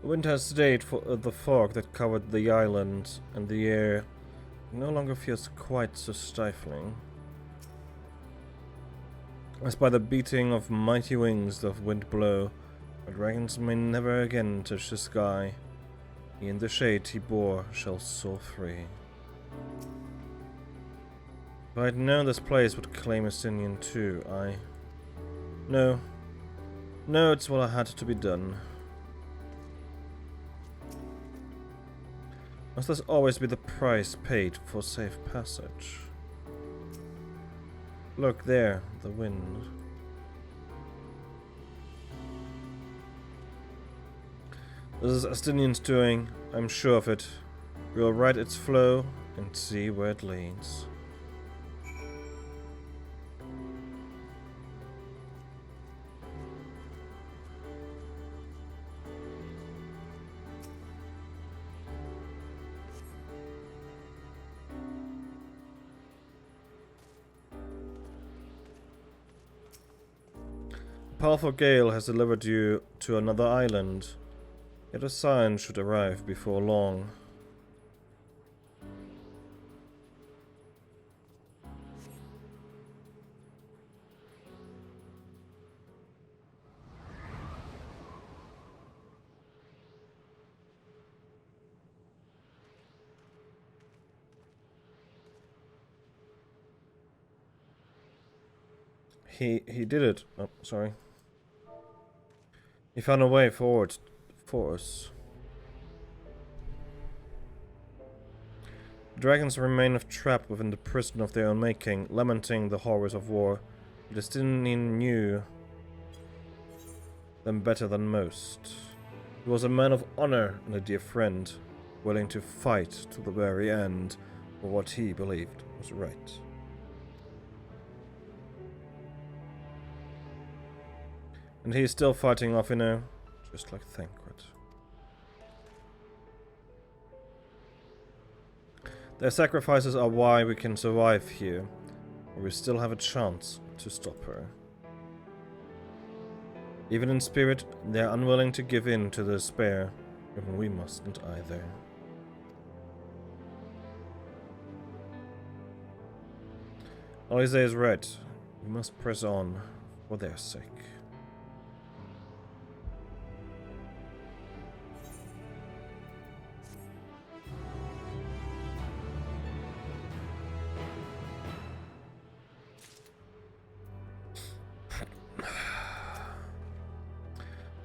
The wind has stayed for the fog that covered the island, and the air no longer feels quite so stifling. As by the beating of mighty wings the wind blow, the dragons may never again touch the sky. He in the shade he bore shall soar free. If I'd known this place would claim Estinian too, No, it's what had to be done. Must this always be the price paid for safe passage? Look there, the wind. This is Estinian's doing, I'm sure of it. We'll ride its flow and see where it leads. A powerful gale has delivered you to another island. Yet a sign should arrive before long. He did it. Oh, sorry. He found a way forward for us. The dragons remain trapped within the prison of their own making, lamenting the horrors of war. Destiny knew them better than most. He was a man of honor and a dear friend, willing to fight to the very end for what he believed was right. And he is still fighting off, just like Thancred. Their sacrifices are why we can survive here, or we still have a chance to stop her. Even in spirit, they are unwilling to give in to despair, and we mustn't either. Alize is right. We must press on for their sake.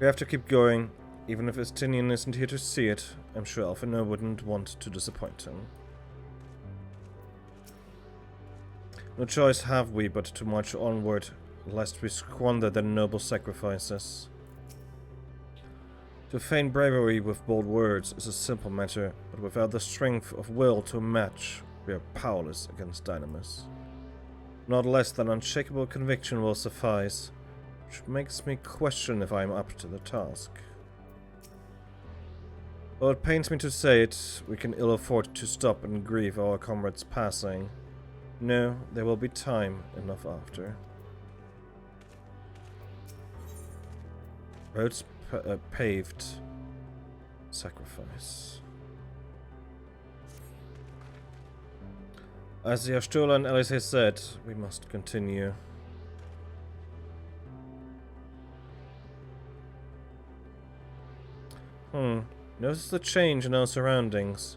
We have to keep going, even if Estinian isn't here to see it. I'm sure Alphino wouldn't want to disappoint him. No choice have we but to march onward, lest we squander their noble sacrifices. To feign bravery with bold words is a simple matter, but without the strength of will to match, we are powerless against Dynamis. Not less than unshakable conviction will suffice, which makes me question if I am up to the task. Though it pains me to say it, we can ill afford to stop and grieve our comrades' passing. No, there will be time enough after. Roads paved. Sacrifice. As the Ashtola and Alice said, we must continue. Notice the change in our surroundings.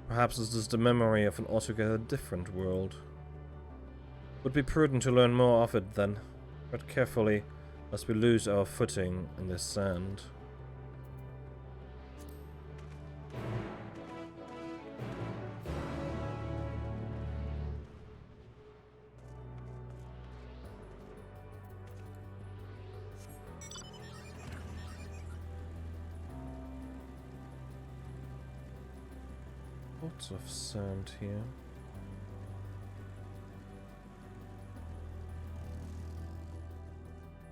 Perhaps this is the memory of an altogether different world. Would be prudent to learn more of it then, but carefully, lest we lose our footing in this sand. Lots of sand here.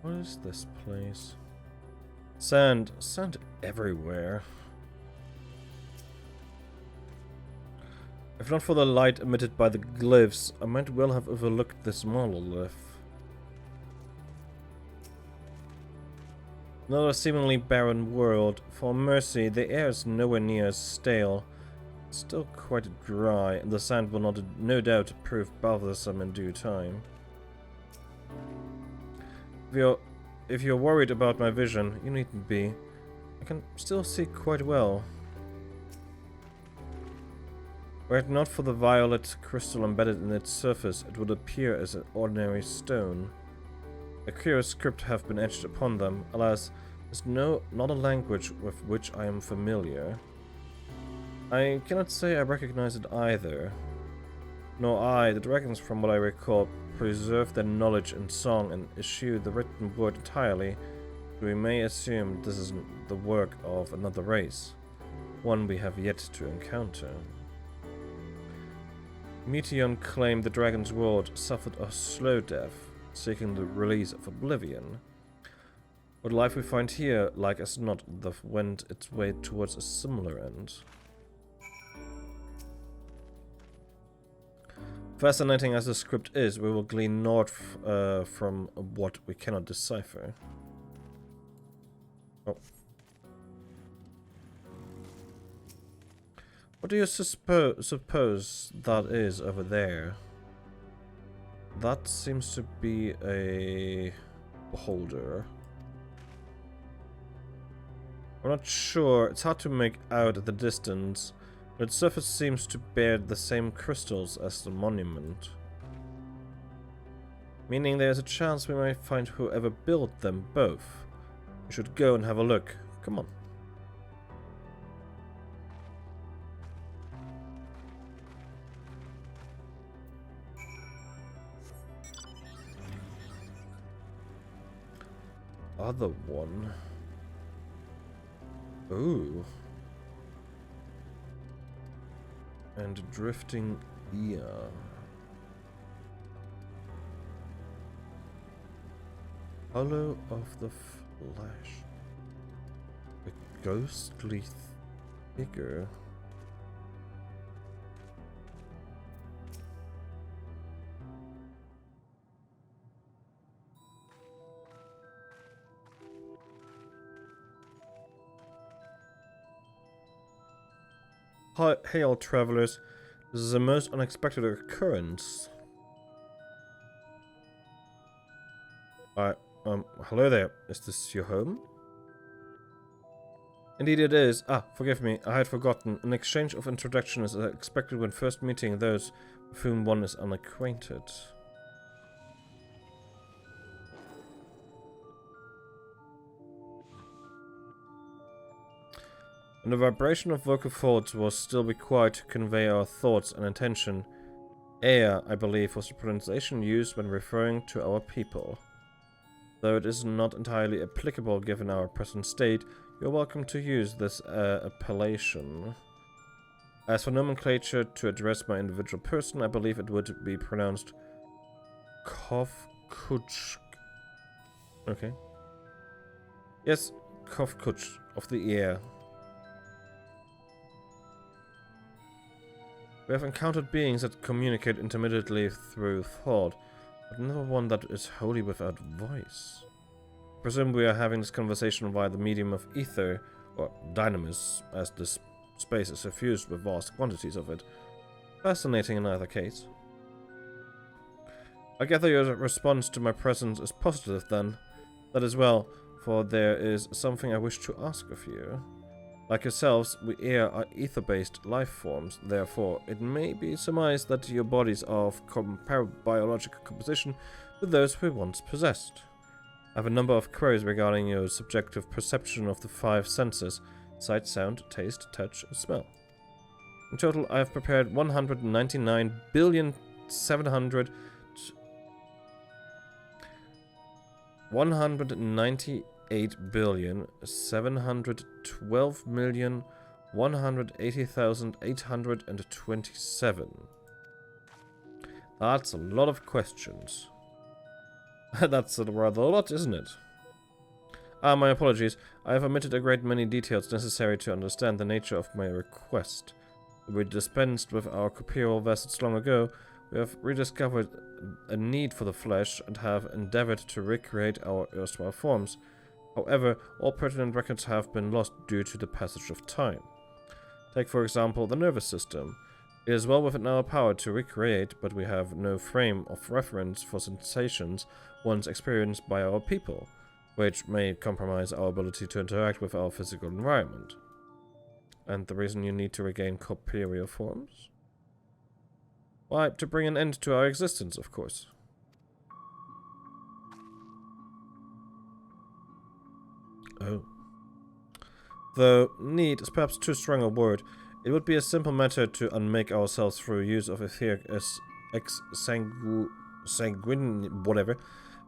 What is this place? Sand everywhere. If not for the light emitted by the glyphs, I might well have overlooked this monolith. Another seemingly barren world. For mercy, the air is nowhere near as stale. It's still quite dry, and the sand will no doubt prove bothersome in due time. If you're worried about my vision, you needn't be. I can still see quite well. Were it not for the violet crystal embedded in its surface, it would appear as an ordinary stone. A curious script have been etched upon them. Alas, there's not a language with which I am familiar. I cannot say I recognize it either. Nor I. The dragons, from what I recall, preserve their knowledge in song and eschew the written word entirely, so we may assume this is the work of another race, one we have yet to encounter. Meteon claimed the dragon's world suffered a slow death, seeking the release of oblivion. What life we find here, like as not, went its way towards a similar end. Fascinating as the script is, we will glean north from what we cannot decipher. Oh. What do you suppose that is over there? That seems to be a beholder. I'm not sure. It's hard to make out at the distance, but its surface seems to bear the same crystals as the monument. Meaning there's a chance we might find whoever built them both. We should go and have a look. Come on. Other one. Ooh. And drifting ear. Hollow of the flesh. A ghostly figure. Hail, travelers. This is a most unexpected occurrence. Hello there. Is this your home? Indeed it is. Ah, forgive me. I had forgotten. An exchange of introduction is expected when first meeting those with whom one is unacquainted. And the vibration of vocal folds was still required to convey our thoughts and intention. Air, I believe, was the pronunciation used when referring to our people. Though it is not entirely applicable given our present state, you're welcome to use this appellation. As for nomenclature to address my individual person, I believe it would be pronounced Kovkuch. Okay. Yes, Kovkuch, of the ear. We have encountered beings that communicate intermittently through thought, but never one that is wholly without voice. I presume we are having this conversation via the medium of ether, or dynamis, as this space is suffused with vast quantities of it. Fascinating in either case. I gather your response to my presence is positive then. That is well, for there is something I wish to ask of you. Like yourselves, we air are ether-based life forms, therefore it may be surmised that your bodies are of comparable biological composition with those we once possessed. I have a number of queries regarding your subjective perception of the 5 senses: sight, sound, taste, touch, and smell. In total, I have prepared 198,712,000 180,827. That's a lot of questions. That's rather a lot, isn't it? My apologies. I have omitted a great many details necessary to understand the nature of my request. We dispensed with our corporeal vessels long ago. We have rediscovered a need for the flesh and have endeavored to recreate our erstwhile forms. However, all pertinent records have been lost due to the passage of time. Take, for example, the nervous system. It is well within our power to recreate, but we have no frame of reference for sensations once experienced by our people, which may compromise our ability to interact with our physical environment. And the reason you need to regain corporeal forms? Why, to bring an end to our existence, of course. Oh. Though need is perhaps too strong a word, it would be a simple matter to unmake ourselves through use of etheric sanguine whatever,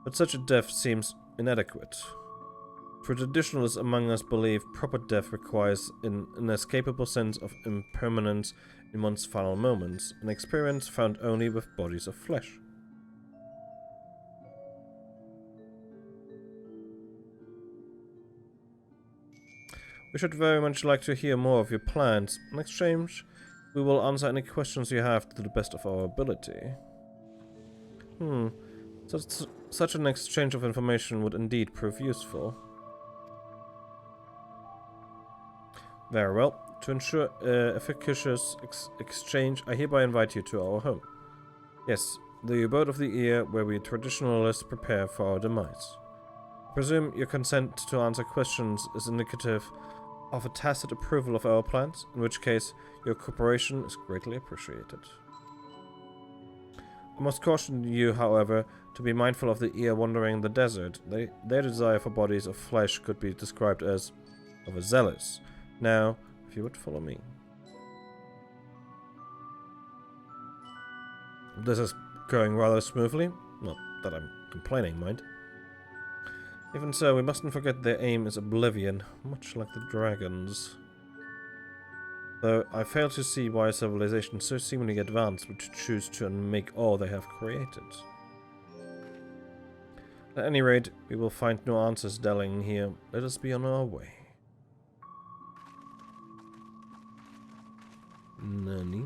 but such a death seems inadequate. For traditionalists among us believe proper death requires an inescapable sense of impermanence in one's final moments, an experience found only with bodies of flesh. We should very much like to hear more of your plans. In exchange, we will answer any questions you have to the best of our ability. Such an exchange of information would indeed prove useful. Very well. To ensure efficacious exchange, I hereby invite you to our home. Yes, the abode of the ear, where we traditionalists prepare for our demise. I presume your consent to answer questions is indicative of a tacit approval of our plans, in which case your cooperation is greatly appreciated. I must caution you, however, to be mindful of the ear wandering in the desert. Their desire for bodies of flesh could be described as overzealous. Now, if you would follow me. This is going rather smoothly. Not that I'm complaining, mind. Even so, we mustn't forget their aim is oblivion, much like the dragons. Though I fail to see why a civilization so seemingly advanced would choose to unmake all they have created. At any rate, we will find no answers dallying here. Let us be on our way. Nani?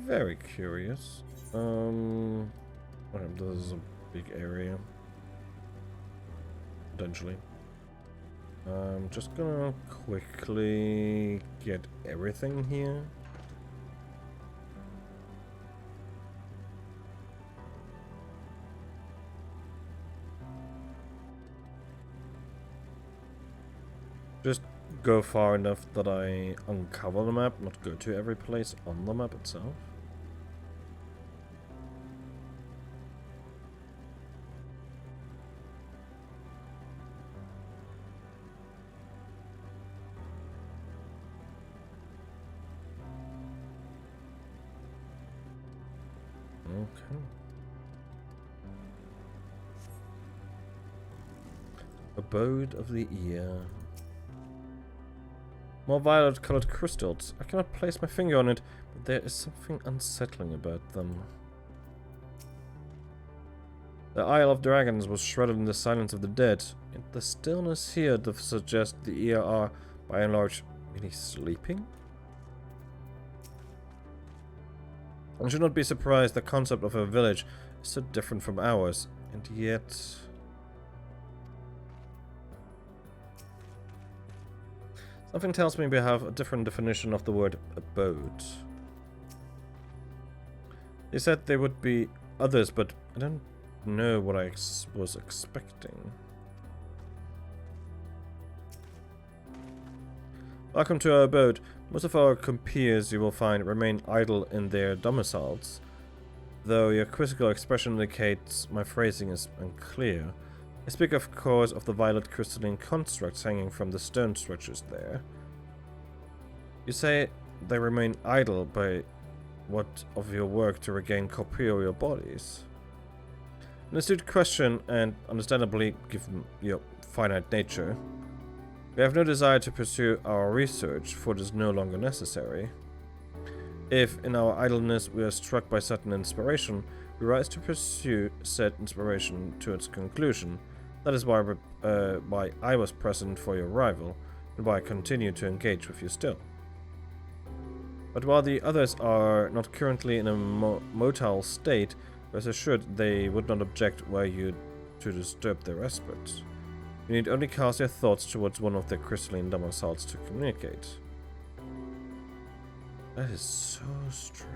Very curious. This is a big area. Potentially. I'm just gonna quickly get everything here. Just go far enough that I uncover the map, not go to every place on the map itself. Okay. Abode of the ear. More violet-colored crystals. I cannot place my finger on it, but there is something unsettling about them. The Isle of Dragons was shrouded in the silence of the dead, and the stillness here does suggest the ear are, by and large, really sleeping? I should not be surprised the concept of a village is so different from ours, and yet... Something tells me we have a different definition of the word abode. They said there would be others, but I don't know what I was expecting. Welcome to our abode. Most of our compeers, you will find, remain idle in their domiciles. Though your quizzical expression indicates my phrasing is unclear. I speak, of course, of the violet crystalline constructs hanging from the stone structures there. You say they remain idle, by what of your work to regain corporeal bodies? An astute question, and understandably, given your finite nature. We have no desire to pursue our research, for it is no longer necessary. If, in our idleness, we are struck by certain inspiration, we rise to pursue said inspiration to its conclusion. That is why I was present for your arrival, and why I continue to engage with you still. But while the others are not currently in a motile state, rest assured they would not object were you to disturb their respite. You need only cast your thoughts towards one of their crystalline domiciles to communicate. That is so strange.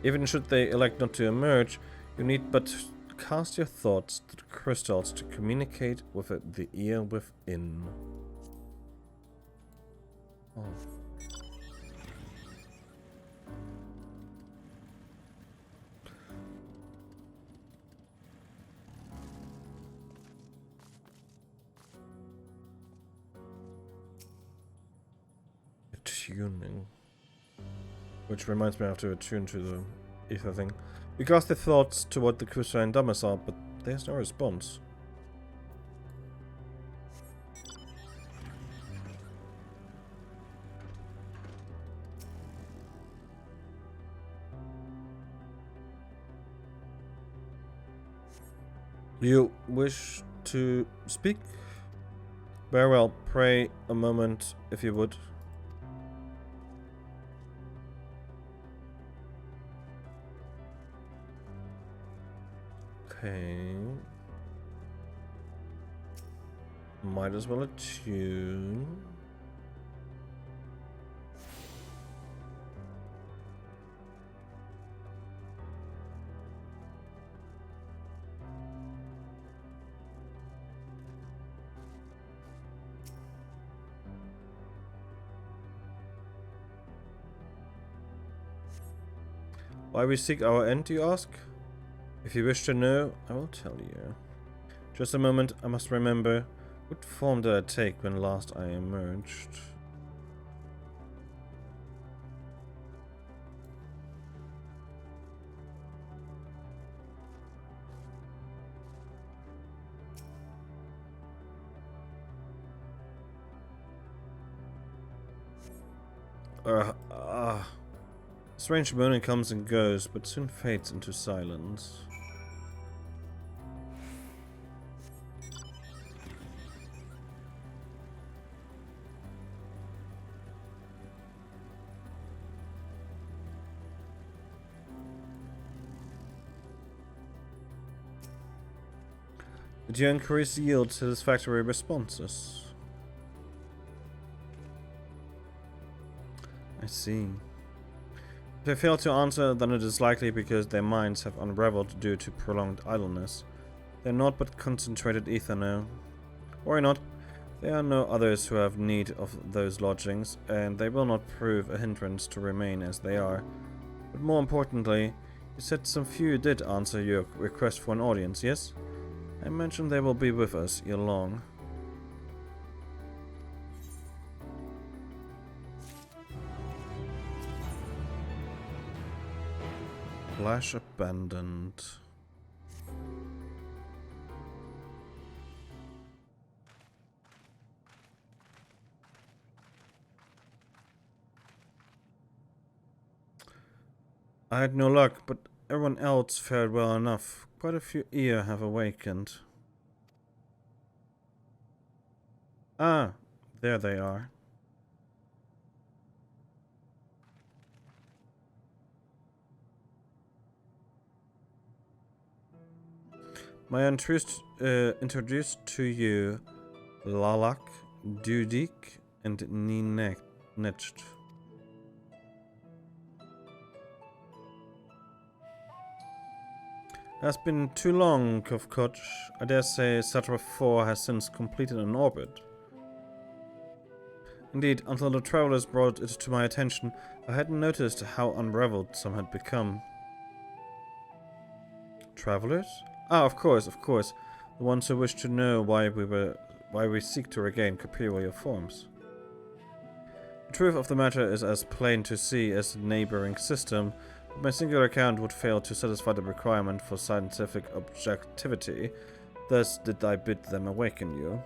Even should they elect not to emerge, you need but cast your thoughts to the crystals to communicate with the ear within. Oh. Tuning. Which reminds me I have to attune to the ether thing. You cast the thoughts toward the crystalline domicile, but there's no response. You wish to speak? Very well, pray a moment if you would. Okay. Might as well attune. Why we seek our end, do you ask? If you wish to know, I will tell you. Just a moment, I must remember. What form did I take when last I emerged? Strange moaning comes and goes, but soon fades into silence. Did your inquiries yield satisfactory responses? I see. If they fail to answer, then it is likely because their minds have unraveled due to prolonged idleness. They are not but concentrated ether now. Worry not, there are no others who have need of those lodgings, and they will not prove a hindrance to remain as they are. But more importantly, you said some few did answer your request for an audience, yes? I mentioned they will be with us ere long. Flash abandoned. I had no luck, but everyone else fared well enough. Quite a few ear have awakened. Ah, there they are. May I introduce to you Lalak, Dudik, and Ninecht. It has been too long, Kovkoch. I dare say Satrap 4 has since completed an orbit. Indeed, until the travelers brought it to my attention, I hadn't noticed how unraveled some had become. Travelers? Ah, of course. The ones who wish to know why we seek to regain corporeal forms. The truth of the matter is as plain to see as the neighboring system, but my singular account would fail to satisfy the requirement for scientific objectivity. Thus did I bid them awaken you.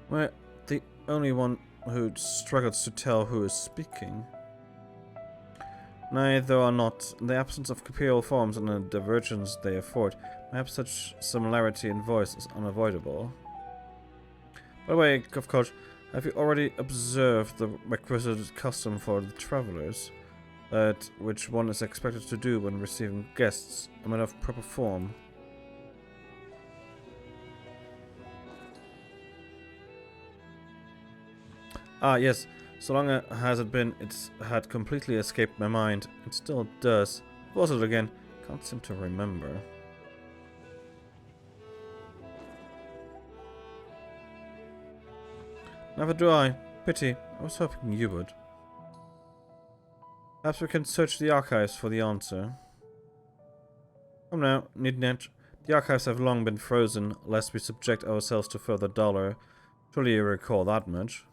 Well, the only one who struggles to tell who is speaking. Nay, though or not, in the absence of corporeal forms and the divergence they afford, Perhaps such similarity in voice is unavoidable. By the way, Coach, have you already observed the requisite custom for the travelers? Which one is expected to do when receiving guests, a matter of proper form? Ah, yes. So long as it been, it had completely escaped my mind. It still does. What was it again? Can't seem to remember. Never do I. Pity. I was hoping you would. Perhaps we can search the archives for the answer. Come now, needn't. The archives have long been frozen, lest we subject ourselves to further dollar. Surely you recall that much.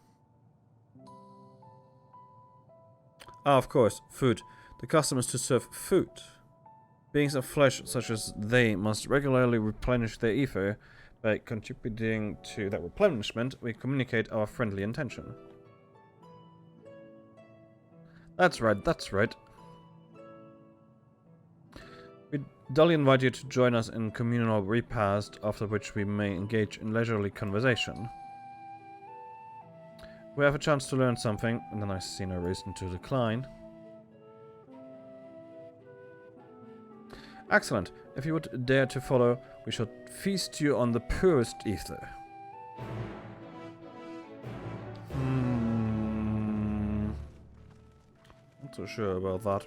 Ah, of course, food. The custom is to serve food. Beings of flesh such as they must regularly replenish their ether. By contributing to that replenishment, we communicate our friendly intention. That's right, that's right. We dully invite you to join us in communal repast, after which we may engage in leisurely conversation. We have a chance to learn something, and then I see no reason to decline. Excellent. If you would dare to follow, we shall feast you on the purest ether. Not so sure about that.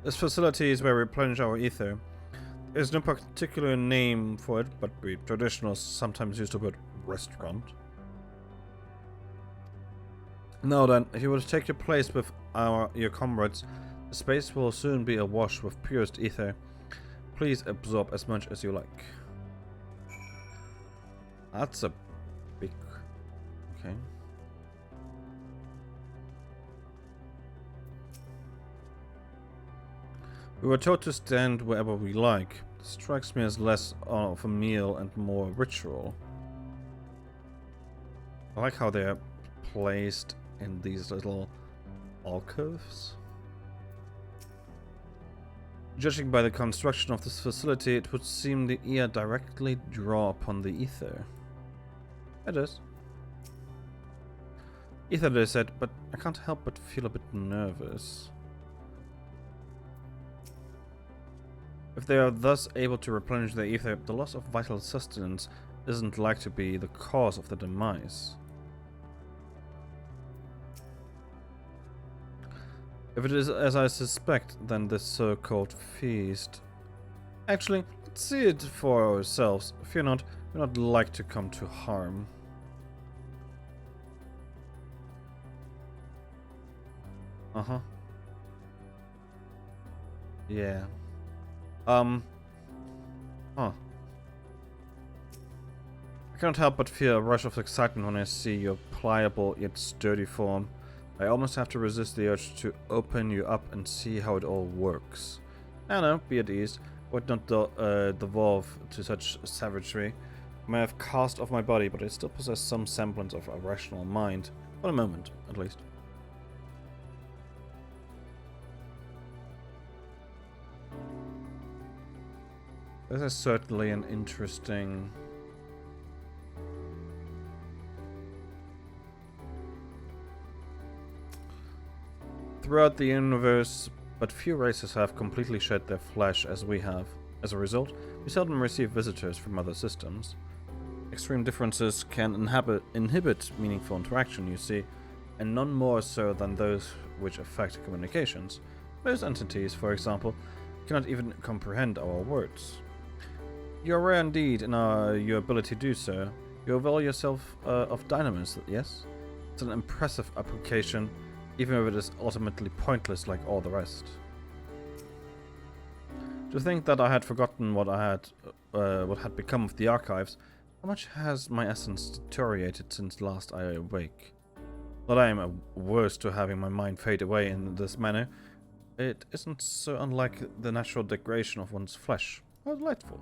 This facility is where we replenish our ether. There's no particular name for it, but we traditionalists sometimes use the word restaurant. Now then, if you were to take your place with your comrades, the space will soon be awash with purest ether. Please absorb as much as you like. That's a big... Okay. We were taught to stand wherever we like. This strikes me as less of a meal and more ritual. I like how they're placed in these little alcoves. Judging by the construction of this facility, it would seem the ear directly draw upon the ether. It is. Ether, they said, but I can't help but feel a bit nervous. If they are thus able to replenish their ether, the loss of vital sustenance isn't like to be the cause of the demise. If it is as I suspect, then this so-called feast... Actually, let's see it for ourselves. Fear not, we're not like to come to harm. Uh-huh. Yeah. Huh. I cannot help but feel a rush of excitement when I see your pliable yet sturdy form. I almost have to resist the urge to open you up and see how it all works. I know, be at ease. I would not devolve to such savagery. I may have cast off my body, but I still possess some semblance of a rational mind. For a moment, at least. This is certainly an interesting... Throughout the universe, but few races have completely shed their flesh as we have. As a result, we seldom receive visitors from other systems. Extreme differences can inhibit meaningful interaction, you see, and none more so than those which affect communications. Most entities, for example, cannot even comprehend our words. You are rare indeed in your ability to do so. You avail yourself of dynamis, yes? It's an impressive application, even if it is ultimately pointless like all the rest. To think that I had forgotten what had become of the archives, how much has my essence deteriorated since last I awake? Not I am averse to having my mind fade away in this manner. It isn't so unlike the natural degradation of one's flesh. How delightful.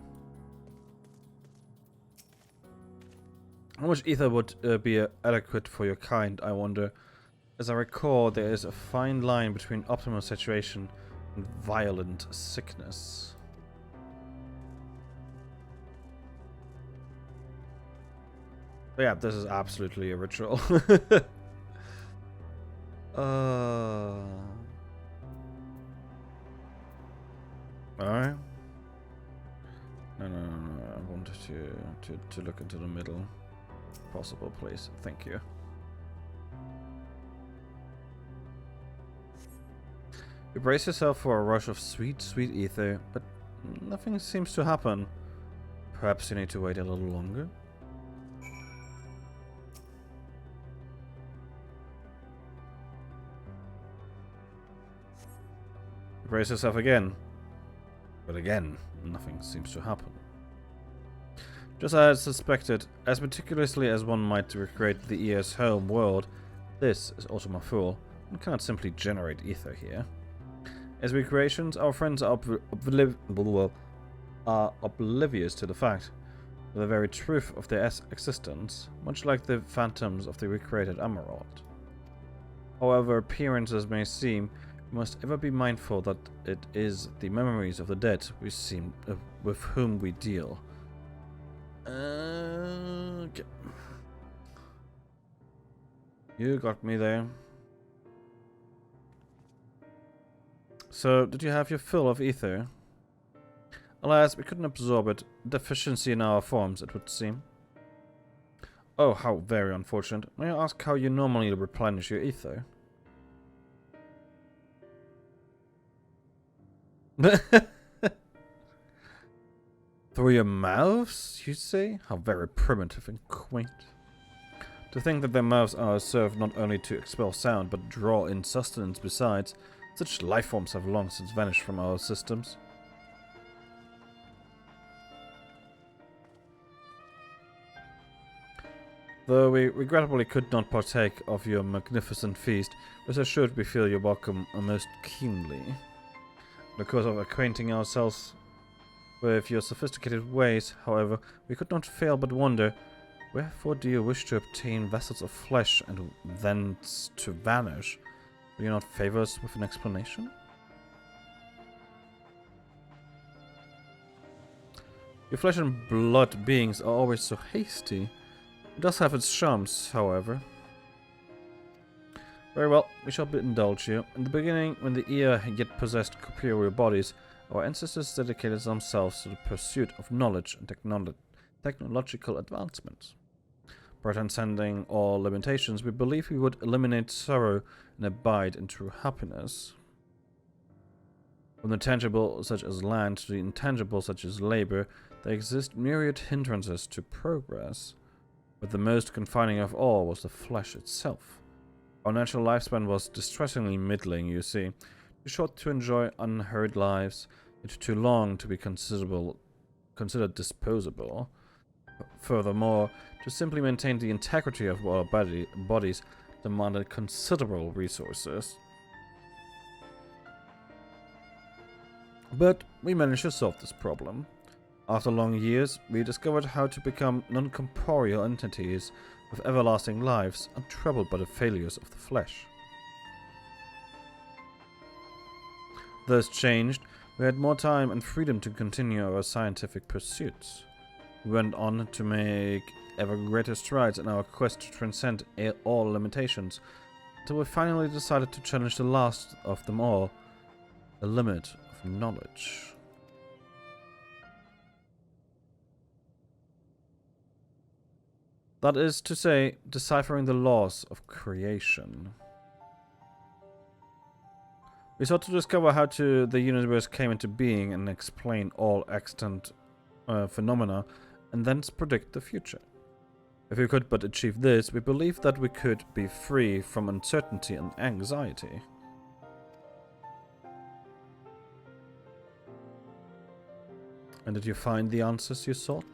How much ether would be adequate for your kind, I wonder? As I recall, there is a fine line between optimal saturation and violent sickness. But yeah, this is absolutely a ritual. Alright. No, I wanted to look into the middle possible place. Thank you. You brace yourself for a rush of sweet, sweet ether, but nothing seems to happen. Perhaps you need to wait a little longer? You brace yourself again. But again, nothing seems to happen. Just as I had suspected, as meticulously as one might recreate the ES home world, this is also my fool. One cannot simply generate ether here. As recreations, our friends are oblivious to the fact, of the very truth of their existence, much like the phantoms of the recreated Emerald. However appearances may seem, we must ever be mindful that it is the memories of the dead with whom we deal. Okay. You got me there. So, did you have your fill of ether? Alas, we couldn't absorb it. Deficiency in our forms, it would seem. Oh, how very unfortunate. May I ask how you normally replenish your ether? Through your mouths, you say? How very primitive and quaint. To think that their mouths are served not only to expel sound, but draw in sustenance besides. Such life forms have long since vanished from our systems. Though we regrettably could not partake of your magnificent feast, rest assured we feel your welcome most keenly. Because of acquainting ourselves with your sophisticated ways, however, we could not fail but wonder, wherefore do you wish to obtain vessels of flesh and thence to vanish? Will you not favor us with an explanation? Your flesh and blood beings are always so hasty. It does have its charms, however. Very well, we shall indulge you. In the beginning, when the ear yet possessed corporeal bodies, our ancestors dedicated themselves to the pursuit of knowledge and technological advancements. By transcending all limitations, we believe we would eliminate sorrow and abide in true happiness. From the tangible such as land to the intangible such as labor, there exist myriad hindrances to progress. But the most confining of all was the flesh itself. Our natural lifespan was distressingly middling, you see. Too short to enjoy unhurried lives, yet too long to be considered disposable. Furthermore, to simply maintain the integrity of our bodies demanded considerable resources. But we managed to solve this problem. After long years, we discovered how to become non-corporeal entities with everlasting lives, untroubled by the failures of the flesh. Thus changed, we had more time and freedom to continue our scientific pursuits. We went on to make ever greater strides in our quest to transcend all limitations, until we finally decided to challenge the last of them all, the limit of knowledge. That is to say, deciphering the laws of creation. We sought to discover how the universe came into being and explain all extant phenomena, and thence predict the future. If we could but achieve this, we believe that we could be free from uncertainty and anxiety. And did you find the answers you sought?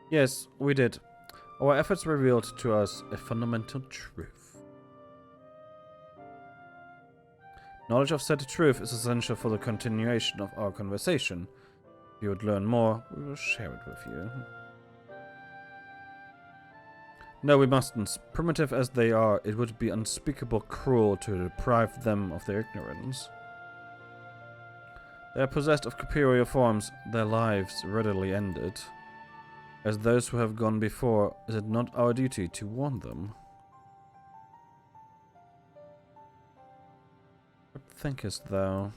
Yes, we did. Our efforts revealed to us a fundamental truth. Knowledge of said truth is essential for the continuation of our conversation. If you would learn more, we will share it with you. No, we mustn't. Primitive as they are, it would be unspeakable cruel to deprive them of their ignorance. They are possessed of superior forms, their lives readily ended. As those who have gone before, is it not our duty to warn them? What thinkest thou?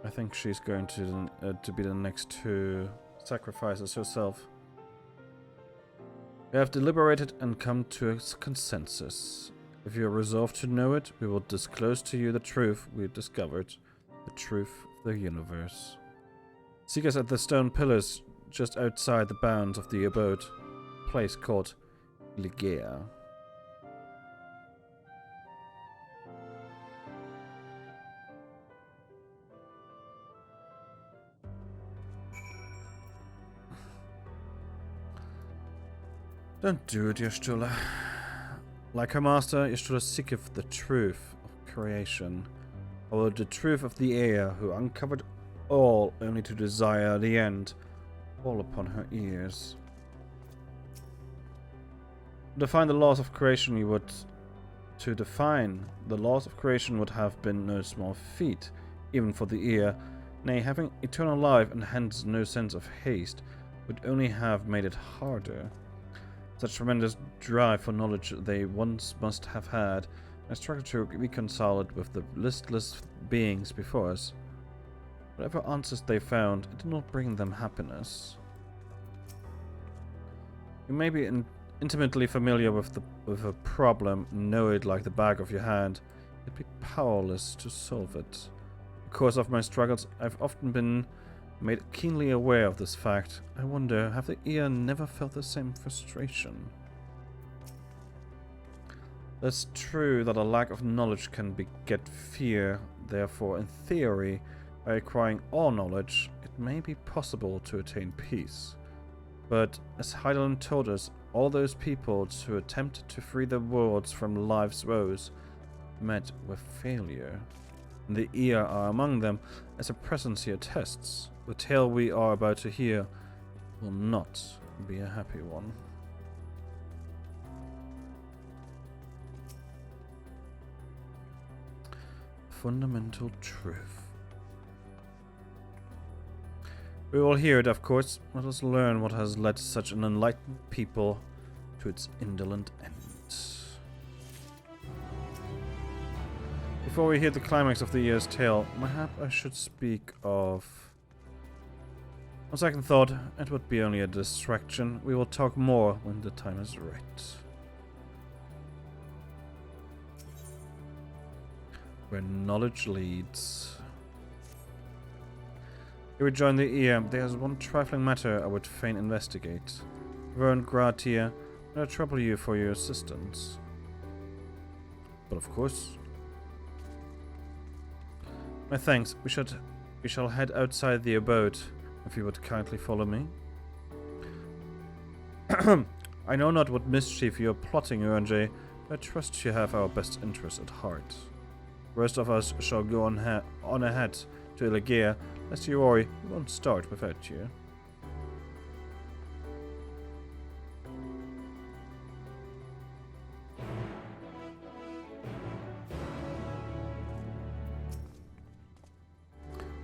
I think she's going to be the next to sacrifice us herself. We have deliberated and come to a consensus. If you are resolved to know it, we will disclose to you the truth we have discovered, the truth of the universe. Seek us at the stone pillars just outside the bounds of the abode, a place called Ligea. Don't do it, Yashtula. Like her master, Yashtula seeketh the truth of creation, or the truth of the air, who uncovered all only to desire the end, fall upon her ears. To define the laws of creation would have been no small feat, even for the ear. Nay, having eternal life and hence no sense of haste, would only have made it harder. Such tremendous drive for knowledge they once must have had, and struggled to reconcile it with the listless beings before us. Whatever answers they found, it did not bring them happiness. You may be intimately familiar with a problem, know it like the back of your hand, yet be powerless to solve it. In the course of my struggles, I've often been made keenly aware of this fact. I wonder, have the ear never felt the same frustration? It's true that a lack of knowledge can beget fear. Therefore, in theory, by acquiring all knowledge, it may be possible to attain peace. But, as Heidelin told us, all those peoples who attempted to free their worlds from life's woes met with failure. And the ear are among them, as the presence here attests. The tale we are about to hear will not be a happy one. Fundamental truth. We will hear it, of course. Let us learn what has led such an enlightened people to its indolent end. Before we hear the climax of the year's tale, mayhap I should speak of... On second thought, it would be only a distraction. We will talk more when the time is right. Where knowledge leads. Here we join the ear. There is one trifling matter I would fain investigate. Vern Gratia, may I trouble you for your assistance? But of course. My thanks. We shall head outside the abode. If you would kindly follow me. I know not what mischief you are plotting, Uranjay, but I trust you have our best interests at heart. The rest of us shall go on ahead to Ligea, lest you worry, we won't start without you.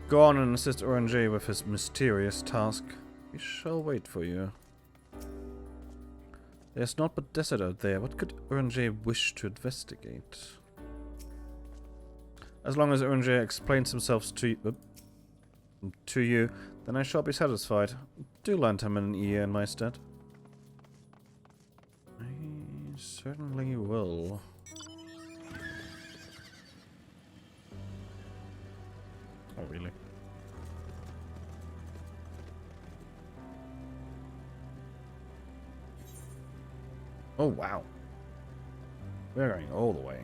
Go on and assist Uranjay with his mysterious task. We shall wait for you. There's naught but desert out there. What could Uranjay wish to investigate? As long as Uranjay explains himself to you, then I shall be satisfied. Do lend him an ear in my stead. I certainly will. Oh, really? Oh, wow. We're going all the way.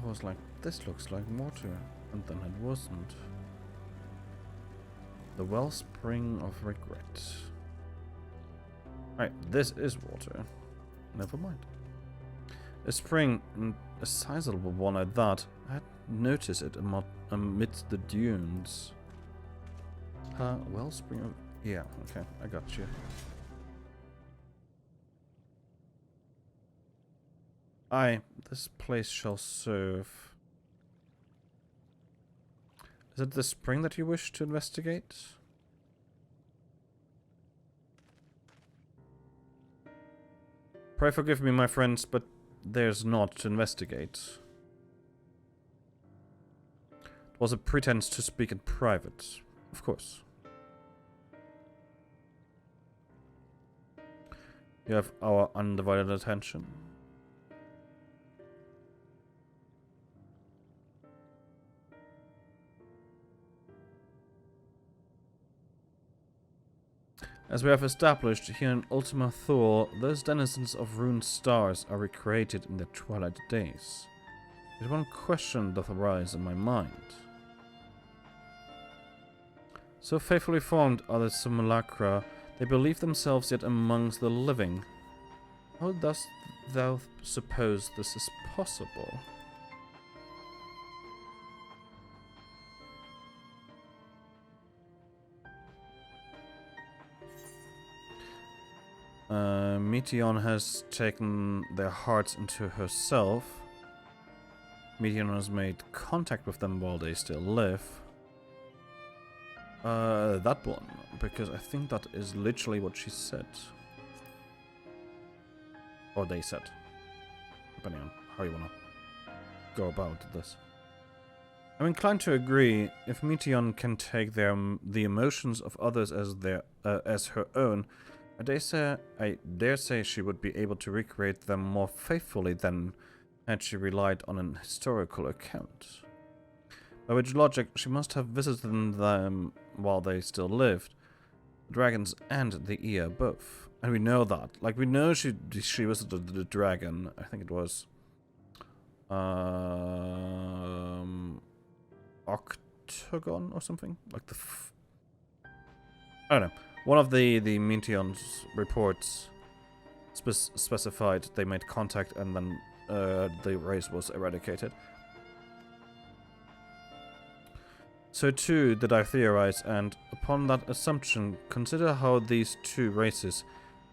was like, this looks like water, and then it wasn't. The wellspring of regret. Right, this is water. Never mind. A spring, a sizable one at that. I had noticed it amidst the dunes. Wellspring of... Yeah, okay, I got you. Aye, this place shall serve. Is it the spring that you wish to investigate? Pray forgive me, my friends, but there's naught to investigate. It was a pretense to speak in private, of course. You have our undivided attention. As we have established here in Ultima Thule, those denizens of ruined stars are recreated in their twilight days. Yet one question doth arise in my mind. So faithfully formed are the simulacra, they believe themselves yet amongst the living. How dost thou suppose this is possible? Meteon has taken their hearts into herself. Meteon has made contact with them while they still live. That one, because I think that is literally what she said. Or they said. Depending on how you wanna go about this. I'm inclined to agree. If Meteon can take the emotions of others as her own, I dare say she would be able to recreate them more faithfully than had she relied on an historical account. By which logic, she must have visited them while they still lived, the dragons and the ear both. And we know that. Like, we know she visited the dragon. I think it was Octagon or something? Like the... I don't know. One of the Meteon's reports specified they made contact and then the race was eradicated. So too did I theorize, and upon that assumption, consider how these two races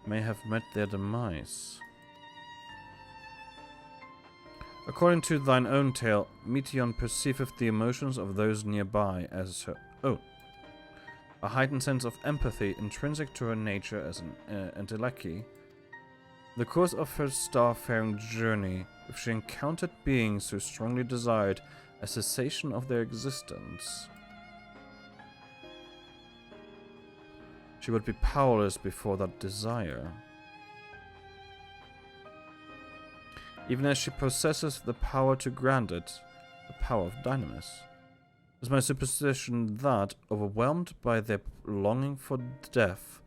may have met their demise. According to thine own tale, Meteon perceiveth the emotions of those nearby as her own. A heightened sense of empathy intrinsic to her nature as an Enteleki. The course of her starfaring journey, if she encountered beings who strongly desired a cessation of their existence, she would be powerless before that desire. Even as she possesses the power to grant it, the power of Dynamis. It is my superstition that, overwhelmed by their longing for death,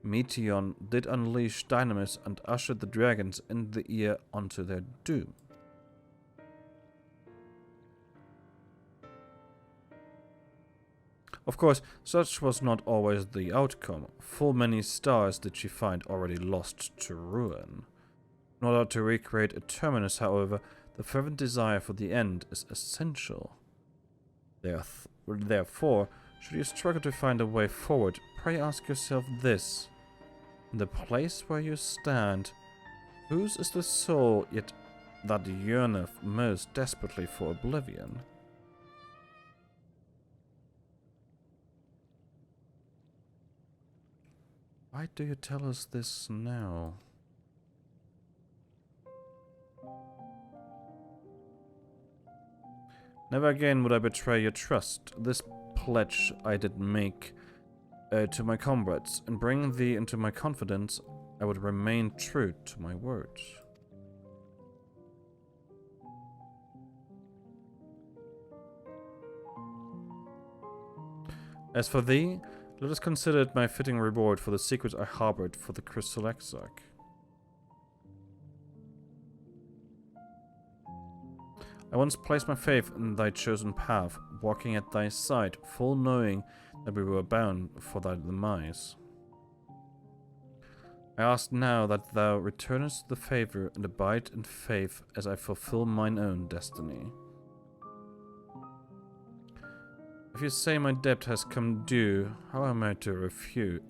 Meteon did unleash Dynamis and ushered the dragons in the ear onto their doom. Of course, such was not always the outcome. Full many stars did she find already lost to ruin. In order to recreate a terminus, however, the fervent desire for the end is essential. Therefore, should you struggle to find a way forward, pray ask yourself this. In the place where you stand, whose is the soul yet that yearneth most desperately for oblivion? Why do you tell us this now? Never again would I betray your trust. This pledge I did make to my comrades, and bringing thee into my confidence, I would remain true to my words. As for thee, let us consider it my fitting reward for the secret I harbored for the Crystal Exarch. I I once placed my faith in thy chosen path, walking at thy side, full knowing that we were bound for thy demise. I ask now that thou returnest the favor and abide in faith as I fulfill mine own destiny. If you say my debt has come due, how am I to refuse?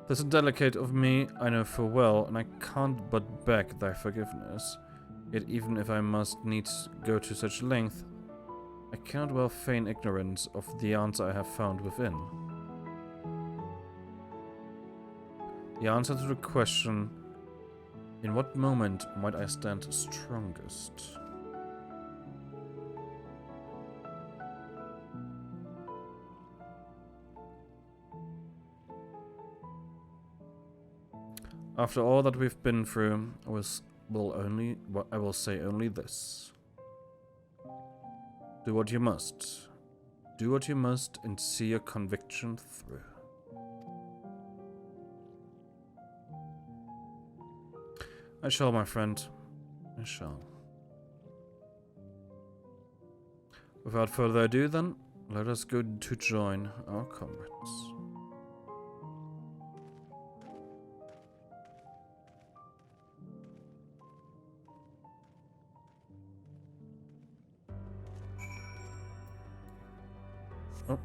This is delicate of me, I know full well, and I can't but beg thy forgiveness. Yet even if I must needs go to such length, I cannot well feign ignorance of the answer I have found within. The answer to the question, in what moment might I stand strongest? After all that we've been through, I will say only this. Do what you must. Do what you must and see your conviction through. I shall, my friend. I shall. Without further ado, then, let us go to join our comrades. Oh.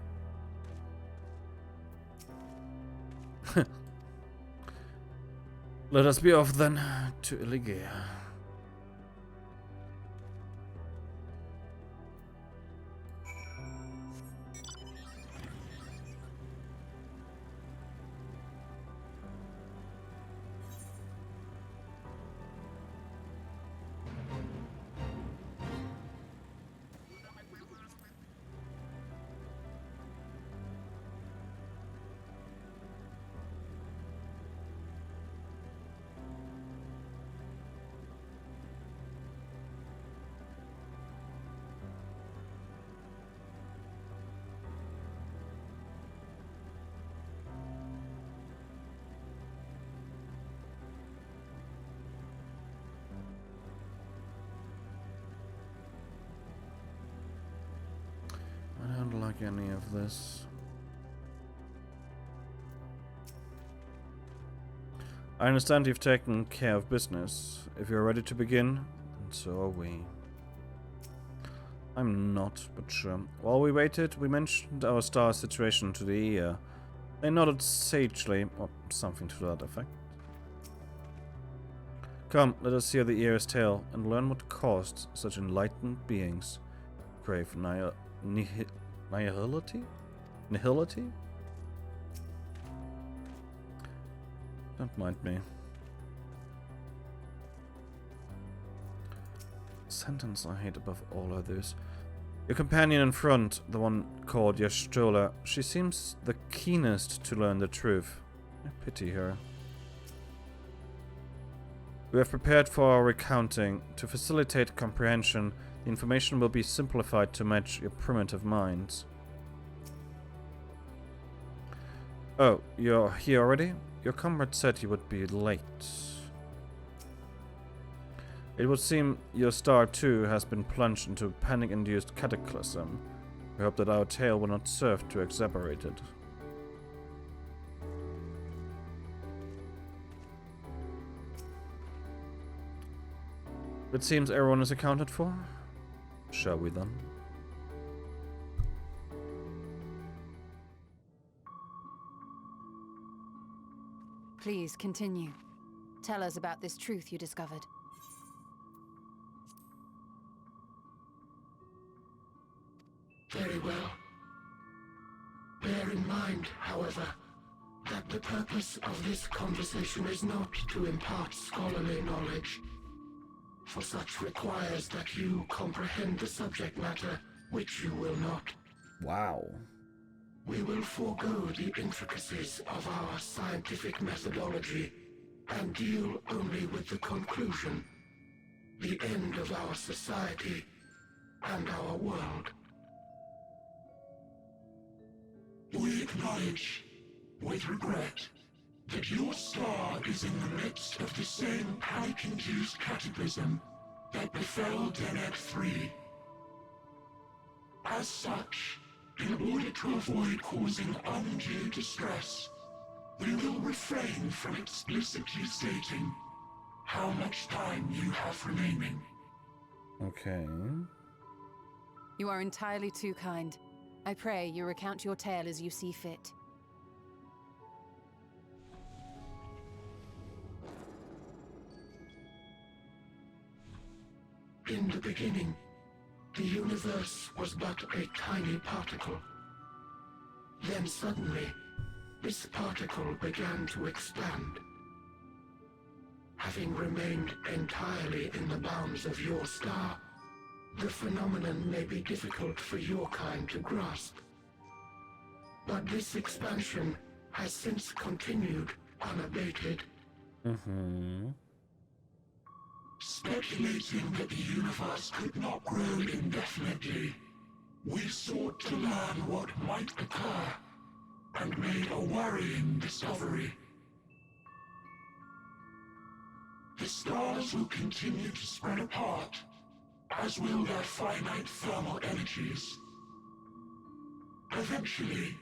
Let us be off then to Illigea. I don't like any of this. I understand you've taken care of business. If you're ready to begin, then so are we. I'm not, but sure. While we waited, we mentioned our star situation to the ear. They nodded sagely, or something to that effect. Come, let us hear the ear's tale and learn what caused such enlightened beings crave nihility? Nihility? Don't mind me. Sentence I hate above all others. Your companion in front, the one called Yashtola, she seems the keenest to learn the truth. I pity her. We have prepared for our recounting. To facilitate comprehension, the information will be simplified to match your primitive minds. Oh, you're here already? Your comrade said you would be late. It would seem your star too has been plunged into a panic-induced cataclysm. We hope that our tale will not serve to exacerbate it. It seems everyone is accounted for. Shall we then? Please continue. Tell us about this truth you discovered. Very well. Bear in mind, however, that the purpose of this conversation is not to impart scholarly knowledge, for such requires that you comprehend the subject matter, which you will not. Wow. We will forego the intricacies of our scientific methodology and deal only with the conclusion, the end of our society and our world. We acknowledge, with regret, that your star is in the midst of the same panic-induced cataclysm that befell Deneb 3. As such, in order to avoid causing undue distress, we will refrain from explicitly stating how much time you have remaining. Okay. You are entirely too kind. I pray you recount your tale as you see fit. In the beginning, the universe was but a tiny particle. Then suddenly, this particle began to expand. Having remained entirely in the bounds of your star, the phenomenon may be difficult for your kind to grasp. But this expansion has since continued unabated. Speculating that the universe could not grow indefinitely, we sought to learn what might occur, and made a worrying discovery. The stars will continue to spread apart, as will their finite thermal energies. Eventually,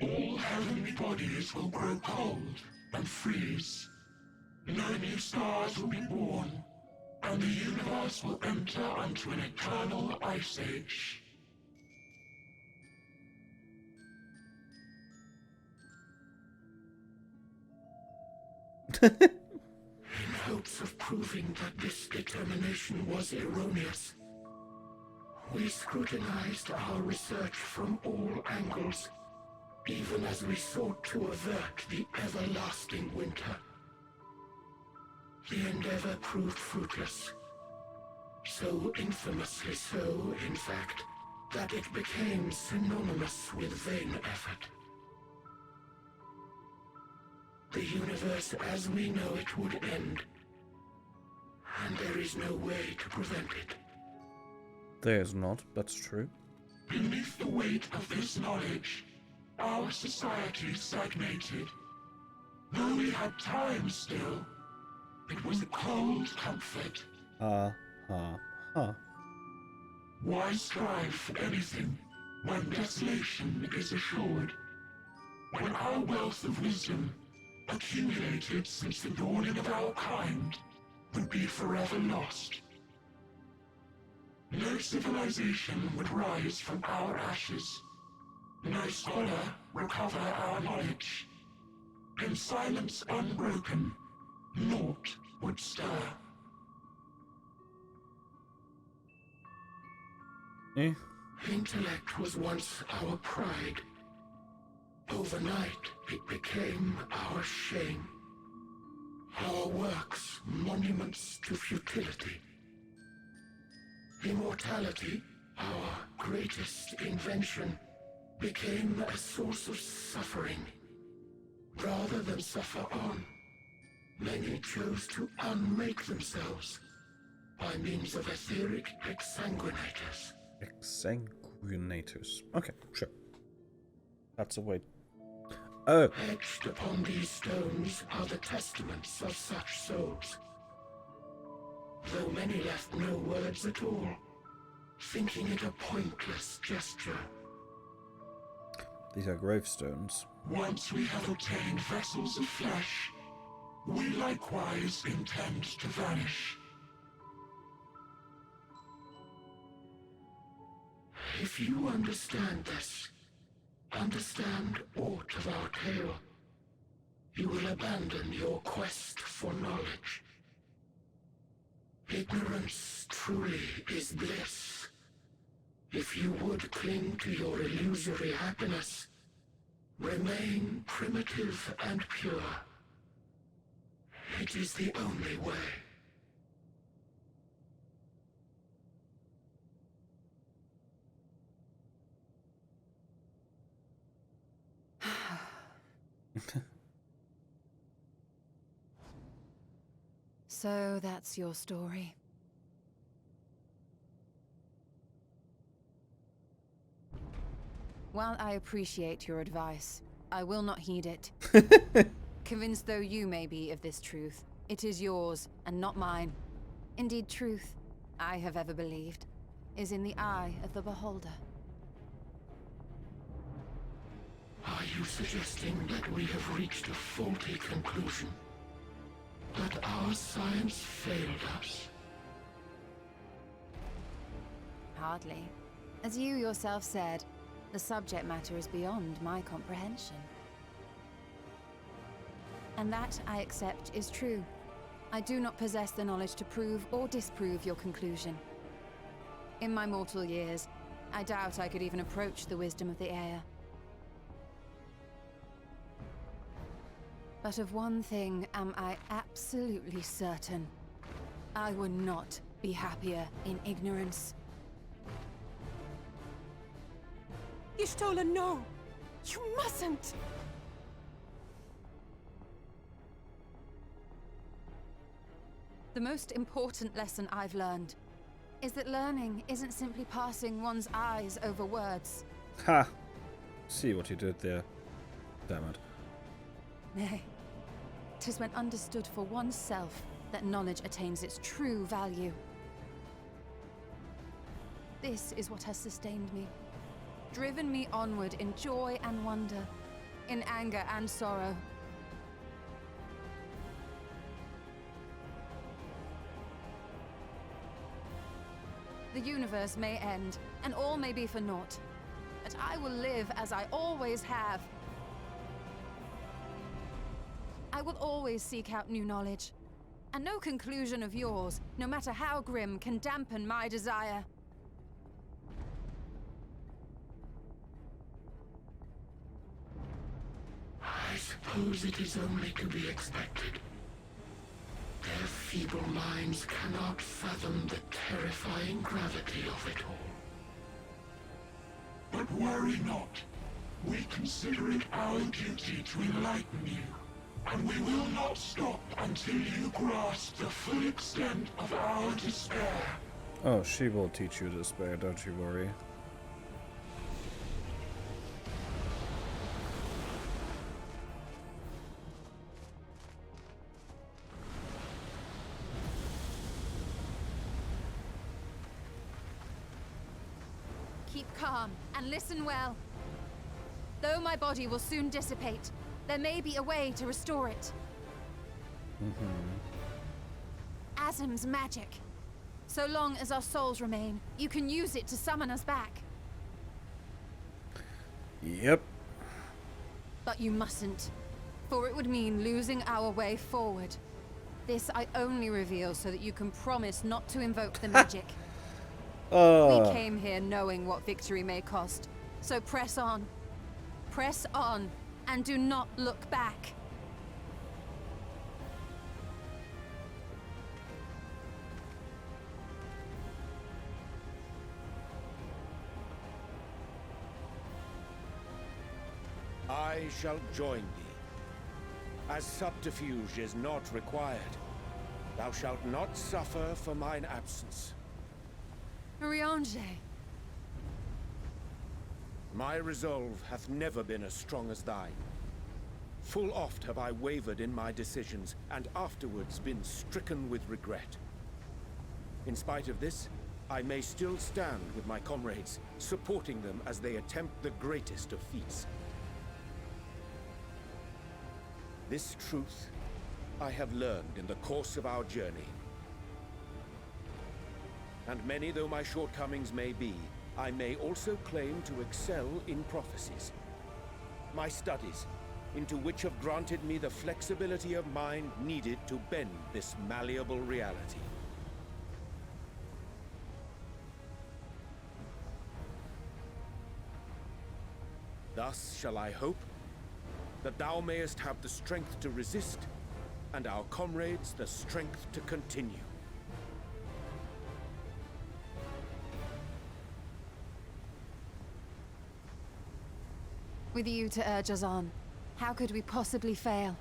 all heavenly bodies will grow cold and freeze. No new stars will be born, and the universe will enter onto an eternal ice age. In hopes of proving that this determination was erroneous, we scrutinized our research from all angles, even as we sought to avert the everlasting winter. The endeavor proved fruitless. So infamously so, in fact, that it became synonymous with vain effort. The universe as we know it would end, and there is no way to prevent it. There's not, that's true. Beneath the weight of this knowledge, our society stagnated. Though we had time still, it was a cold comfort. Why strive for anything when desolation is assured? When our wealth of wisdom, accumulated since the dawning of our kind, would be forever lost. No civilization would rise from our ashes. No scholar recover our knowledge. In silence unbroken, naught would stir. Intellect was once our pride. Overnight, it became our shame. Our works, monuments to futility. Immortality, our greatest invention, became a source of suffering. Rather than suffer on, many chose to unmake themselves by means of etheric exsanguinators. Exsanguinators. Okay, sure. That's a way. Oh. Etched upon these stones are the testaments of such souls. Though many left no words at all, thinking it a pointless gesture. These are gravestones. Once we have obtained vessels of flesh, we likewise intend to vanish. If you understand this, understand aught of our tale, you will abandon your quest for knowledge. Ignorance truly is bliss. If you would cling to your illusory happiness, remain primitive and pure. It is the only way. So that's your story. While I appreciate your advice, I will not heed it. Convinced though you may be of this truth, it is yours and not mine. Indeed, truth, I have ever believed, is in the eye of the beholder. Are you suggesting that we have reached a faulty conclusion? That our science failed us? Hardly. As you yourself said, the subject matter is beyond my comprehension. And that, I accept, is true. I do not possess the knowledge to prove or disprove your conclusion. In my mortal years, I doubt I could even approach the wisdom of the Air. But of one thing am I absolutely certain. I would not be happier in ignorance. Y'shtola, no! You mustn't! The most important lesson I've learned is that learning isn't simply passing one's eyes over words. Ha! See what you did there. Damn it. Nay, 'tis when understood for oneself that knowledge attains its true value. This is what has sustained me, driven me onward in joy and wonder, in anger and sorrow. The universe may end, and all may be for naught, but I will live as I always have. I will always seek out new knowledge, and no conclusion of yours, no matter how grim, can dampen my desire. I suppose it is only to be expected. Their feeble minds cannot fathom the terrifying gravity of it all. But worry not. We consider it our duty to enlighten you, and we will not stop until you grasp the full extent of our despair. Oh, she will teach you despair, don't you worry. Keep calm and listen well. Though my body will soon dissipate, there may be a way to restore it. Azim's magic. So long as our souls remain, you can use it to summon us back. Yep. But you mustn't, for it would mean losing our way forward. This I only reveal so that you can promise not to invoke the magic. We came here knowing what victory may cost, so press on. Press on, and do not look back. I shall join thee. As subterfuge is not required, thou shalt not suffer for mine absence. Riange. My resolve hath never been as strong as thine. Full oft have I wavered in my decisions, and afterwards been stricken with regret. In spite of this, I may still stand with my comrades, supporting them as they attempt the greatest of feats. This truth I have learned in the course of our journey. And many though my shortcomings may be, I may also claim to excel in prophecies. My studies, into which have granted me the flexibility of mind needed to bend this malleable reality. Thus shall I hope that thou mayest have the strength to resist, and our comrades the strength to continue. With you to urge us on, how could we possibly fail?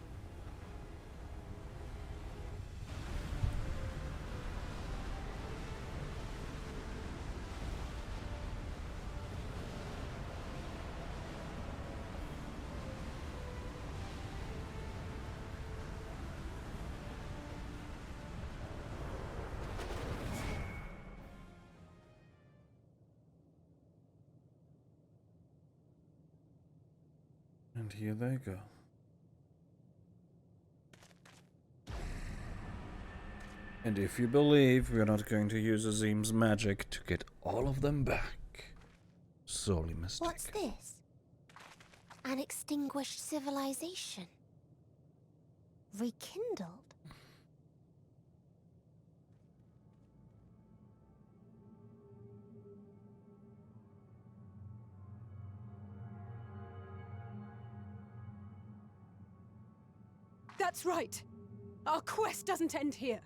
And here they go. And if you believe we're not going to use Azim's magic to get all of them back, sorely mistaken. What's this? An extinguished civilization. Rekindled. That's right. Our quest doesn't end here.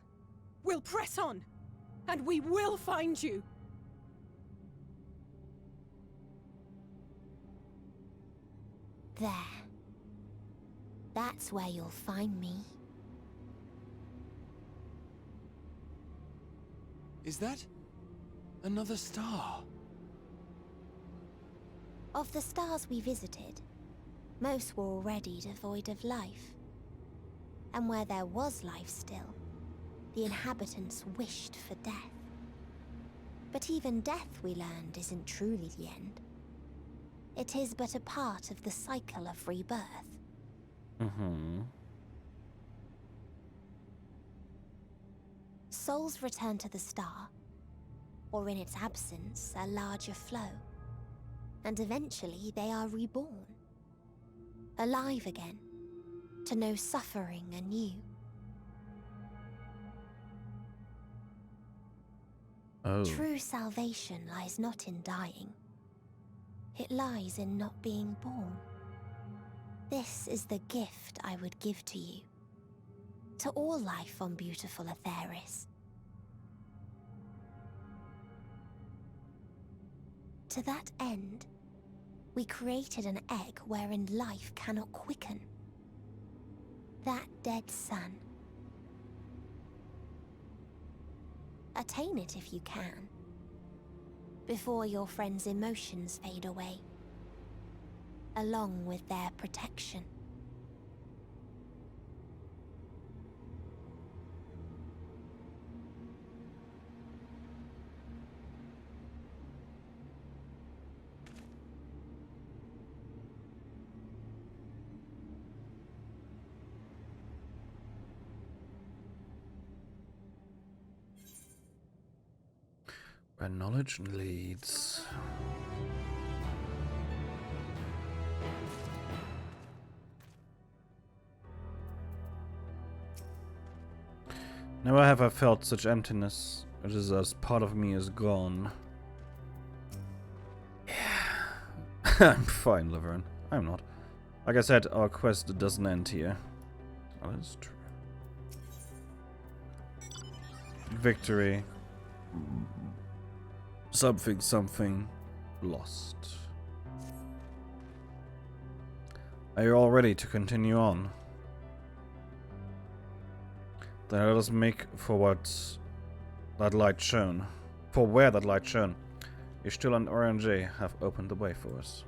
We'll press on, and we will find you. There. That's where you'll find me. Is that another star? Of the stars we visited, most were already devoid of life. And where there was life still, the inhabitants wished for death. But even death, we learned, isn't truly the end. It is but a part of the cycle of rebirth. Souls return to the star, or in its absence, a larger flow. And eventually they are reborn. Alive again, to know suffering anew. Oh. True salvation lies not in dying. It lies in not being born. This is the gift I would give to you. To all life on beautiful Atheris. To that end, we created an egg wherein life cannot quicken. That dead sun. Attain it if you can, before your friends' emotions fade away, along with their protection. Where knowledge leads. Never have I felt such emptiness. It is as part of me is gone. Yeah. I'm fine, Liverin. I'm not. Like I said, our quest doesn't end here. Oh, that's true. Victory. Something lost. Are you all ready to continue on? Then let us make for what that light shone. For where that light shone. Ishtul and Orange have opened the way for us.